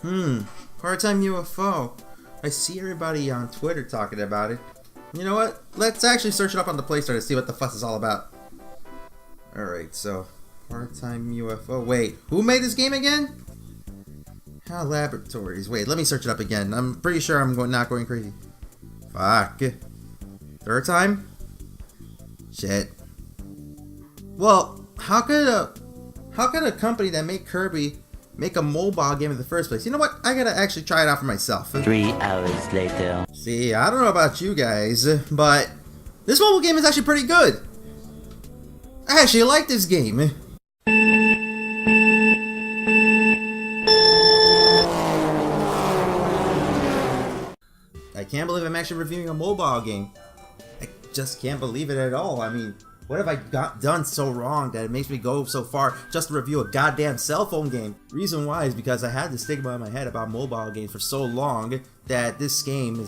Part-time UFO. I see everybody on Twitter talking about it. You know what? Let's actually search it up on the Play Store to see what the fuss is all about. Alright, so Part-time UFO. Wait, who made this game again? HAL Laboratories. Wait, let me search it up again. I'm pretty sure I'm not going crazy. Fuck. Third time? Shit. Well, how could a company that made Kirby make a mobile game in the first place? You know what? I gotta actually try it out for myself. 3 hours later. See, I don't know about you guys, but this mobile game is actually pretty good. I actually like this game. I can't believe I'm actually reviewing a mobile game. I just can't believe it at all. I mean, what have I done so wrong that it makes me go so far just to review a goddamn cell phone game? Reason why is because I had this stigma in my head about mobile games for so long that this game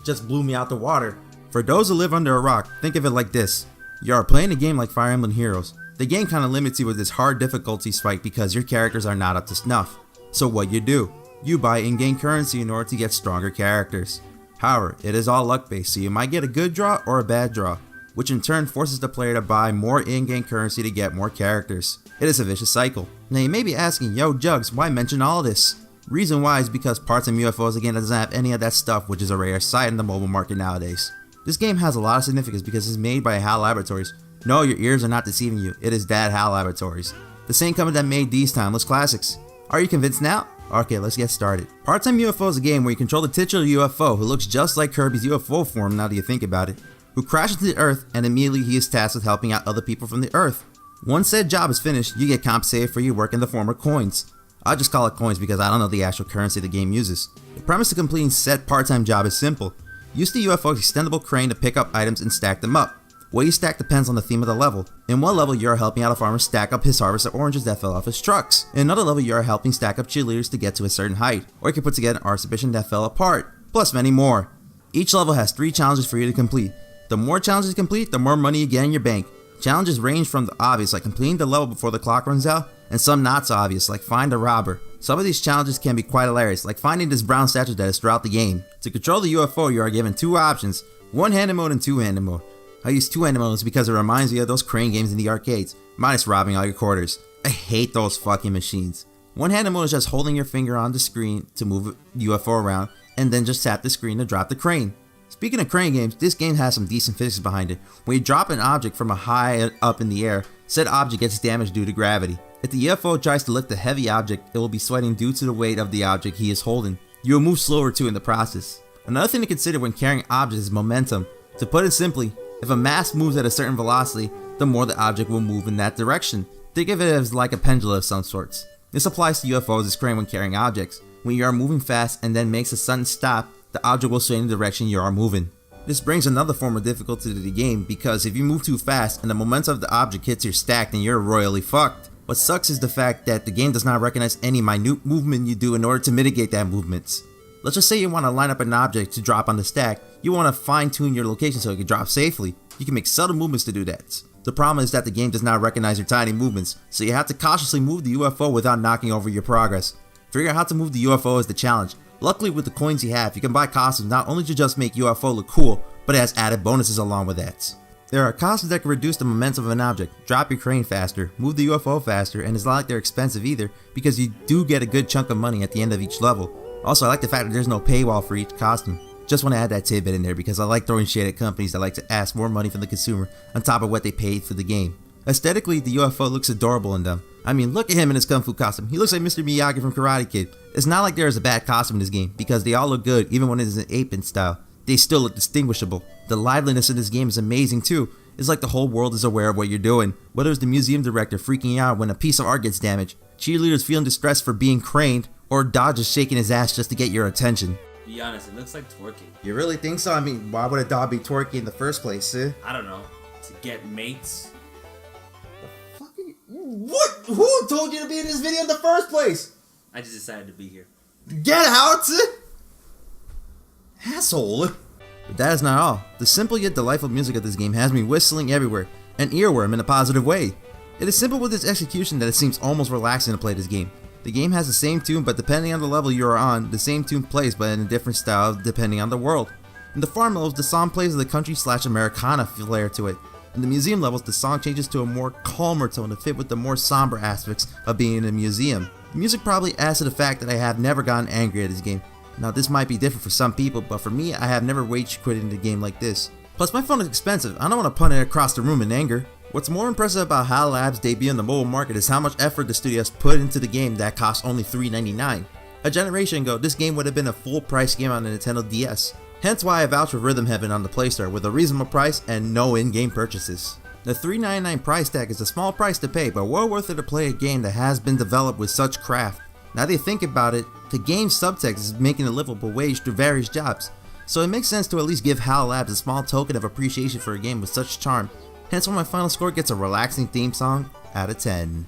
just blew me out the water. For those who live under a rock, think of it like this. You are playing a game like Fire Emblem Heroes. The game kind of limits you with this hard difficulty spike because your characters are not up to snuff. So what do? You buy in-game currency in order to get stronger characters. However, it is all luck based, so you might get a good draw or a bad draw, which in turn forces the player to buy more in-game currency to get more characters. It is a vicious cycle. Now you may be asking, yo Juggzz, why mention all this? Reason why is because Part-time UFO is a game that doesn't have any of that stuff, which is a rare sight in the mobile market nowadays. This game has a lot of significance because it's made by HAL Laboratories. No, your ears are not deceiving you, it is that HAL Laboratories. The same company that made these timeless classics. Are you convinced now? Okay, let's get started. Part-time UFO is a game where you control the titular UFO who looks just like Kirby's UFO form now that you think about it, who crashes to the Earth and immediately he is tasked with helping out other people from the Earth. Once said job is finished, you get compensated for your work in the form of coins. I'll just call it coins because I don't know the actual currency the game uses. The premise of completing said part-time job is simple. Use the UFO's extendable crane to pick up items and stack them up. What you stack depends on the theme of the level. In one level, you are helping out a farmer stack up his harvest of oranges that fell off his trucks. In another level, you are helping stack up cheerleaders to get to a certain height. Or you can put together an art exhibition that fell apart. Plus many more. Each level has 3 challenges for you to complete. The more challenges you complete, the more money you get in your bank. Challenges range from the obvious, like completing the level before the clock runs out, and some not so obvious, like find a robber. Some of these challenges can be quite hilarious, like finding this brown statue that is throughout the game. To control the UFO, you are given 2 options, one-handed mode and two-handed mode. I use two-handed modes because it reminds me of those crane games in the arcades, minus robbing all your quarters. I hate those fucking machines. One-handed mode is just holding your finger on the screen to move the UFO around, and then just tap the screen to drop the crane. Speaking of crane games, this game has some decent physics behind it. When you drop an object from a high up in the air, said object gets damaged due to gravity. If the UFO tries to lift a heavy object, it will be sweating due to the weight of the object he is holding. You will move slower too in the process. Another thing to consider when carrying objects is momentum. To put it simply, if a mass moves at a certain velocity, the more the object will move in that direction. Think of it as like a pendulum of some sorts. This applies to UFOs as crane when carrying objects. When you are moving fast and then makes a sudden stop, the object will sway in the direction you are moving. This brings another form of difficulty to the game because if you move too fast and the momentum of the object hits your stack, then you're royally fucked. What sucks is the fact that the game does not recognize any minute movement you do in order to mitigate that movement. Let's just say you want to line up an object to drop on the stack. You want to fine tune your location so it can drop safely. You can make subtle movements to do that. The problem is that the game does not recognize your tiny movements, so you have to cautiously move the UFO without knocking over your progress. Figuring out how to move the UFO is the challenge. Luckily with the coins you have, you can buy costumes not only to just make UFO look cool, but it has added bonuses along with that. There are costumes that can reduce the momentum of an object, drop your crane faster, move the UFO faster, and it's not like they're expensive either, because you do get a good chunk of money at the end of each level. Also, I like the fact that there's no paywall for each costume. Just want to add that tidbit in there because I like throwing shade at companies that like to ask more money from the consumer on top of what they paid for the game. Aesthetically, the UFO looks adorable in them. I mean, look at him in his kung fu costume. He looks like Mr. Miyagi from Karate Kid. It's not like there is a bad costume in this game because they all look good even when it is in 8-bit style. They still look distinguishable. The liveliness in this game is amazing too. It's like the whole world is aware of what you're doing. Whether it's the museum director freaking out when a piece of art gets damaged, cheerleaders feeling distressed for being craned, or Dodge is shaking his ass just to get your attention. Be honest, it looks like twerking. You really think so? I mean, why would a dog be twerking in the first place, eh? I don't know. To get mates? What? Who told you to be in this video in the first place? I just decided to be here. Get out! Asshole. But that is not all. The simple yet delightful music of this game has me whistling everywhere, an earworm in a positive way. It is simple with its execution that it seems almost relaxing to play this game. The game has the same tune, but depending on the level you are on, the same tune plays but in a different style depending on the world. In the farm levels, the song plays with a country/Americana flair to it. In the museum levels, the song changes to a more calmer tone to fit with the more somber aspects of being in a museum. The music probably adds to the fact that I have never gotten angry at this game. Now this might be different for some people, but for me, I have never rage quitted the game like this. Plus my phone is expensive, I don't want to punt it across the room in anger. What's more impressive about HAL Labs' debut in the mobile market is how much effort the studio has put into the game that costs only $3.99. A generation ago, this game would have been a full price game on the Nintendo DS. Hence why I vouch for Rhythm Heaven on the Play Store with a reasonable price and no in-game purchases. The $3.99 price tag is a small price to pay, but well worth it to play a game that has been developed with such craft. Now that you think about it, the game's subtext is making a livable wage through various jobs, so it makes sense to at least give HAL Labs a small token of appreciation for a game with such charm. Hence why my final score gets a relaxing theme song out of 10.